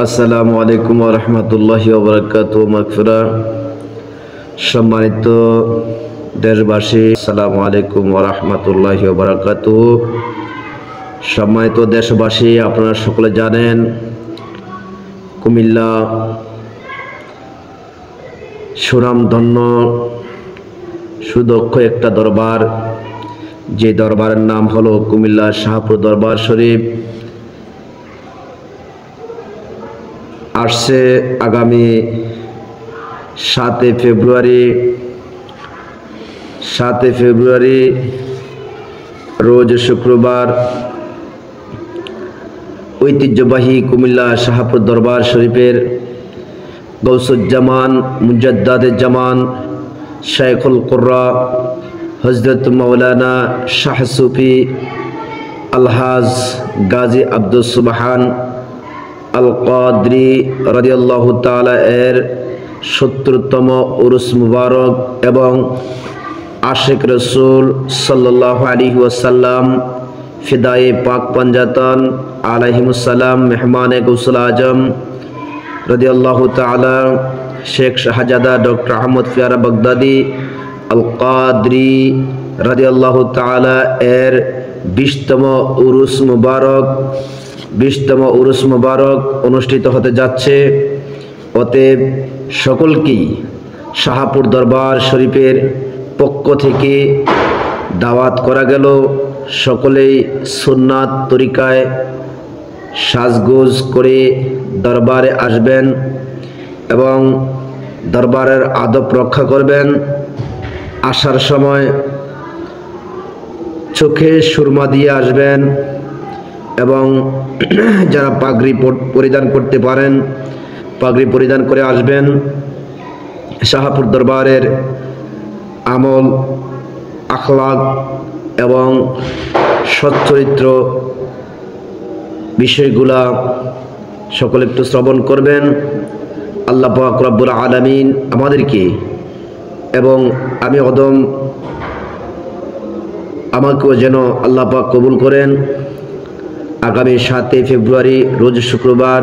আসসালামু আলাইকুম ওয়া রাহমাতুল্লাহি ওয়া বারাকাতুহু। মাগফিরা। সম্মানিত দেশবাসী, আসসালামু আলাইকুম ওয়া রাহমাতুল্লাহি ওয়া বারাকাতুহু। সম্মানিত দেশবাসী, আপনারা সকলে জানেন কুমিল্লা সুনামধন্য সুদক্ষ একটা দরবার, যে দরবারের নাম হলো কুমিল্লা শাহপুর দরবার শরীফ। আসছে আগামী 7 ফেব্রুয়ারি রোজ শুক্রবার ঐতিহ্যবাহী কুমিল্লা শাহপুর দরবার শরীফের গৌসুজ্জামান মুজাদ্দাদে জামান শাইখুল কুররা হযরত মাওলানা শাহ সুফি আলহাজ গাজী আব্দুস সুবহান আল কাদরি রাদিয়াল্লাহু তাআলা এর 70তম উরুস মুবারক এবং আশিক রাসূল সাল্লাল্লাহু আলাইহি ওয়াসাল্লাম ফিদায়ে পাক পাঞ্জাতন আলাইহিমুস সালাম মেহমানে গৌসুল আজম রাদিয়াল্লাহু তাআলা শেখ শাহজাদা ডক্টর আহমদ ফিয়ারা বাগদাদি আল কাদরি রাদিয়াল্লাহু তাআলা এর 20তম উরুস মুবারক অনুষ্ঠিত হতে যাচ্ছে। অতএব সকলকেই শাহপুর দরবার শরীফের পক্ষ থেকে দাওয়াত করা গেল। সকলেই সুন্নাত তরিকায় সাজগোজ করে দরবারে আসবেন এবং দরবারের আদব রক্ষা করবেন। আসার সময় চোখে সুরমা দিয়ে আসবেন এবং যারা পাগড়ি পরিধান করতে পারেন পাগড়ি পরিধান করে আসবেন। শাহপুর দরবারের আমল, আখলাক এবং সচ্চরিত্র বিষয়গুলা সকলে একটু শ্রবণ করবেন। আল্লাহ পাক রব্বুল আলামিন আমাদেরকে এবং আমি অদম আমাকেও যেন আল্লাহ পাক কবুল করেন। আগামী 7 ফেব্রুয়ারি রোজ শুক্রবার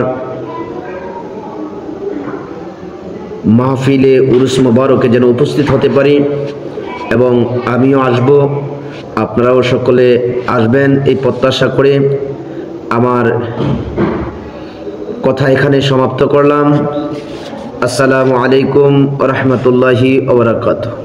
মাহফিলে উরুস মুবারকে যেন উপস্থিত হতে পারি এবং আমিও আসব, আপনারাও সকলে আসবেন এই প্রত্যাশা করে আমার কথা এখানে সমাপ্ত করলাম। আসসালামু আলাইকুম ওয়া রাহমাতুল্লাহি ওয়া বারাকাতুহু।